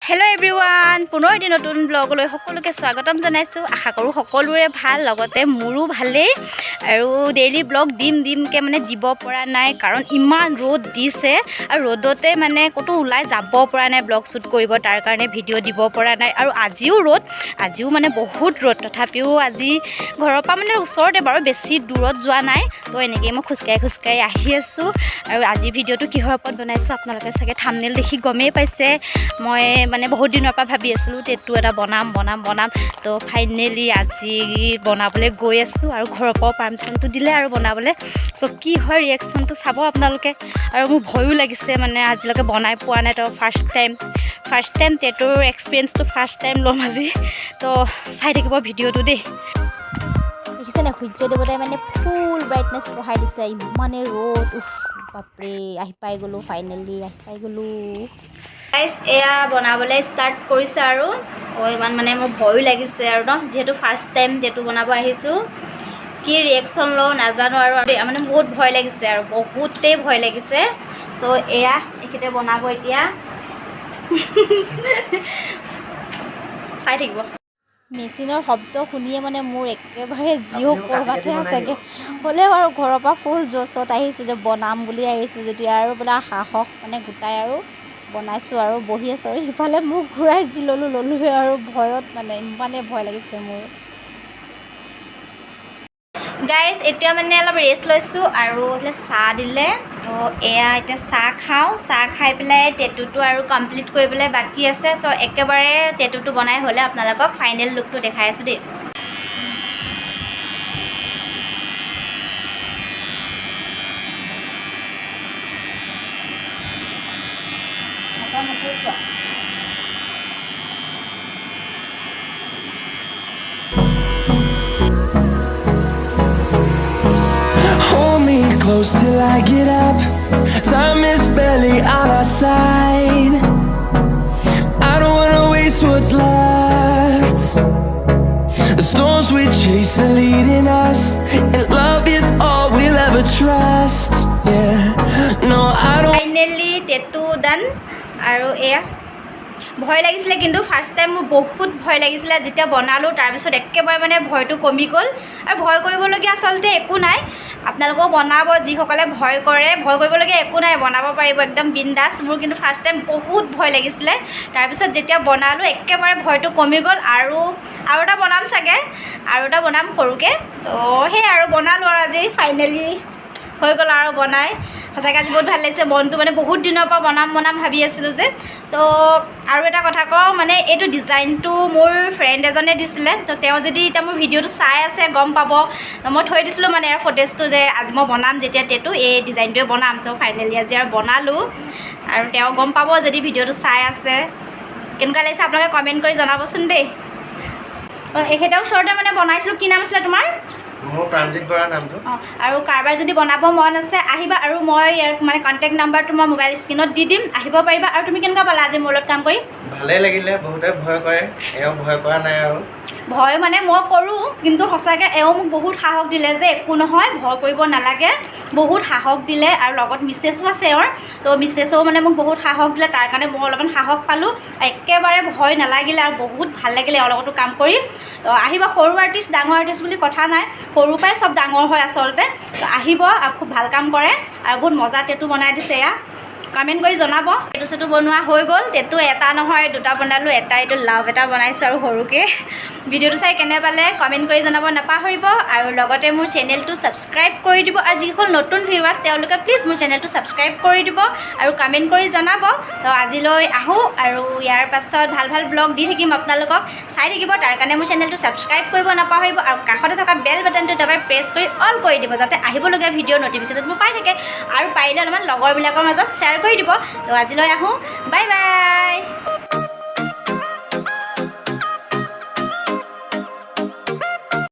Hello everyone पुनः eighty नतुन ब्लगলৈ সকলোকে স্বাগতম জনাইছো আশা কৰো সকলোৰে ভাল লগতে মোৰো ভালেই আৰু ডেইলি ব্লগ দিমকে মানে দিব পৰা নাই কাৰণ ইমান ৰ'দ দিছে আৰু ৰ'দতে মানে কতো উলাই যাব পৰা নাই ব্লগ শুট কৰিব তাৰ কাৰণে ভিডিঅ' দিব পৰা নাই আৰু আজিও ৰ'দ আজিও মানে বহুত ৰ'দ তথাপিও আজি ঘৰৰ পৰা মানে ওচৰতে বাৰু বেছি দূৰত যোৱা নাই তো এনেকৈ মই খুচকাই আহি আছো আৰু আজি ভিডিঅ'টো কিহৰ ওপৰত বনাইছো আপোনালোকে চাগে থাম্বনেল দেখি গমেই পাইছে মই মানে বহুত দিনৰ পৰা ভাবি আছিলো টেটু এটা বনাম তো ফাইনালি আজি বনাবলৈ গৈ আছো আৰু ঘৰৰ পৰা পাৰমিশনটো দিলে আৰু বনাবলৈ সো কি হয় ৰিএকশনটো চাব আপোনালোকে আৰু মোৰ ভয়ো লাগিছে মানে আজিলৈকে বনাই পোৱা নাই তো ফাৰ্ষ্ট টাইম টেটুৰ এক্সপিৰিয়েঞ্চটো ফাৰ্ষ্ট টাইম ল'ম আজি তো চাই থাকিব ভিডিঅ'টো দেই দেখিছে না সূৰ্য দেৱতাই মানে ফুল ব্ৰাইটনেছ বঢ়াই দিছে ইমানে ৰ'দ বাপৰে আহি পাই গ'লো ফাইনালি গাইস এয়া বনাবলৈ ষ্টাৰ্ট কৰিছে আৰু ইমান মানে মোৰ ভয়ো লাগিছে আৰু ন যেহেতু ফাৰ্ষ্ট টাইম টেটু বনাব আহিছোঁ কি ৰিএকশ্যন লওঁ নাজানো আৰু মানে বহুত ভয় লাগিছে আৰু বহুতেই ভয় লাগিছে চ' এয়া এইখিতে বনাব এতিয়া চাই থাকিব মেচিনৰ শব্দ শুনিয়ে মানে মোৰ একেবাৰে জিও কৰবাতে আছেগে হ'লেও আৰু ঘৰৰ পৰা ফুল জছত আহিছোঁ যে বনাম বুলি আহিছোঁ যেতিয়া আৰু বোলা সাহস মানে গোটাই আৰু বনাইছোঁ আৰু বহি আছোঁ আৰু সিফালে মোক ঘূৰাই যি ল'লোহে আৰু ভয়ত মানে ইমানে ভয় লাগিছে মোৰ গাইজ এতিয়া মানে অলপ ৰেষ্ট লৈছোঁ আৰু এইফালে চাহ দিলে তো এয়া এতিয়া চাহ খাই পেলাই টেটুটো আৰু কমপ্লিট কৰিবলৈ বাকী আছে চ' একেবাৰে টেটুটো বনাই হ'লে আপোনালোকক ফাইনেল লুকটো দেখাই আছোঁ দেই Close till I get up. Time is barely on our side. I don't wanna waste what's left. The storms we chase are leading us, and love is all we'll ever trust. Yeah, no, I don't. Finally, tattoo done. আৰু এয়া ভয় লাগিছিলে কিন্তু first time মোৰ বহুত ভয় লাগিছিলে যেতিয়া বনালোঁ তাৰপিছত একেবাৰে মানে ভয়টো কমি গ'ল আৰু ভয় কৰিবলগীয়া আচলতে একো নাই আপোনালোকেও বনাব যিসকলে ভয় কৰিবলগীয়া একো নাই বনাব পাৰিব একদম বিন্দাছ মোৰ কিন্তু ফাৰ্ষ্ট টাইম বহুত ভয় লাগিছিলে তাৰপিছত যেতিয়া বনালোঁ একেবাৰে ভয়টো কমি গ'ল আৰু এটা বনাম চাগে আৰু এটা বনাম সৰুকৈ তো সেই আৰু বনালোঁ আৰু আজি ফাইনেলি হৈ গ'ল আৰু বনাই সঁচাকৈ আজি বহুত ভাল লাগিছে মনটো মানে বহুত দিনৰ পৰা বনাম ভাবি আছিলোঁ যে চ' আৰু এটা কথা কওঁ মানে এইটো ডিজাইনটো মোৰ ফ্ৰেণ্ড এজনে দিছিলে তো তেওঁ যদি এতিয়া মোৰ ভিডিঅ'টো চাই আছে গম পাব মই থৈ দিছিলোঁ মানে ইয়াৰ ফুটেজটো যে আজি মই বনাম যেতিয়া টেটু এই ডিজাইনটোৱে বনাম চ' ফাইনেলি আজি আৰু বনালোঁ আৰু তেওঁ গম পাব যদি ভিডিঅ'টো চাই আছে কেনেকুৱা লাগিছে আপোনালোকে কমেণ্ট কৰি জনাবচোন দেই এখেতৰ ওচৰতে মানে বনাইছিলোঁ কি নাম আছিলে তোমাৰ মোৰ প্ৰাঞ্জিত বৰা নামটো আৰু কাৰোবাৰ যদি বনাব মন আছে আহিবা আৰু মই ইয়াৰ মানে কণ্টেক্ট নাম্বাৰটো মই মোবাইল স্ক্ৰীণত দি দিম আহিব পাৰিবা আৰু তুমি কেনেকুৱা পালা আজি মোৰ লগত কাম কৰি ভালেই লাগিলে বহুতে ভয় কৰে এওঁ ভয় কৰা নাই আৰু ভয় মানে মই কৰোঁ কিন্তু সঁচাকৈ এওঁ মোক বহুত সাহস দিলে যে একো নহয় ভয় কৰিব নালাগে বহুত সাহস দিলে আৰু লগত মিছেছো আছে এওঁৰ তো মিছেছেও মানে মোক বহুত সাহস দিলে তাৰ কাৰণে মই অলপমান সাহস পালোঁ একেবাৰে ভয় নালাগিলে আৰু বহুত ভাল লাগিলে এওঁৰ লগতো কাম কৰি তো আহিব সৰু আৰ্টিষ্ট ডাঙৰ আৰ্টিষ্ট বুলি কথা নাই সৰুৰ পৰাই চব ডাঙৰ হয় আচলতে তো আহিব আৰু খুব ভাল কাম কৰে আৰু বহুত মজা টেটু বনাই দিছে এয়া কমেণ্ট কৰি জনাব টেটু চেটু বনোৱা হৈ গ'ল টেটু এটা নহয় দুটা বনালোঁ এটা এইটো লাভ এটা বনাইছোঁ আৰু সৰুকৈ ভিডিঅ'টো চাই কেনে পালে কমেণ্ট কৰি জনাব নাপাহৰিব আৰু লগতে মোৰ চেনেলটো ছাবস্ক্ৰাইব কৰি দিব আৰু যিসকল নতুন ভিউৱাৰ্ছ তেওঁলোকে প্লিজ মোৰ চেনেলটো ছাবস্ক্ৰাইব কৰি দিব আৰু কমেণ্ট কৰি জনাব তো আজিলৈ আহোঁ আৰু ইয়াৰ পাছত ভাল ব্লগ দি থাকিম আপোনালোকক চাই থাকিব তাৰ কাৰণে মোৰ চেনেলটো ছাবস্ক্ৰাইব কৰিব নাপাহৰিব আৰু কাষতে থকা বেল বাটনটো দবাই প্ৰেছ কৰি অল কৰি দিব যাতে আহিবলগীয়া ভিডিঅ'ৰ নটিফিকেশ্যনবোৰ পাই থাকে আৰু পাৰিলে অলপমান লগৰবিলাকৰ মাজত শ্বেয়াৰ কৰি দিব তো আজিলৈ আহোঁ বাই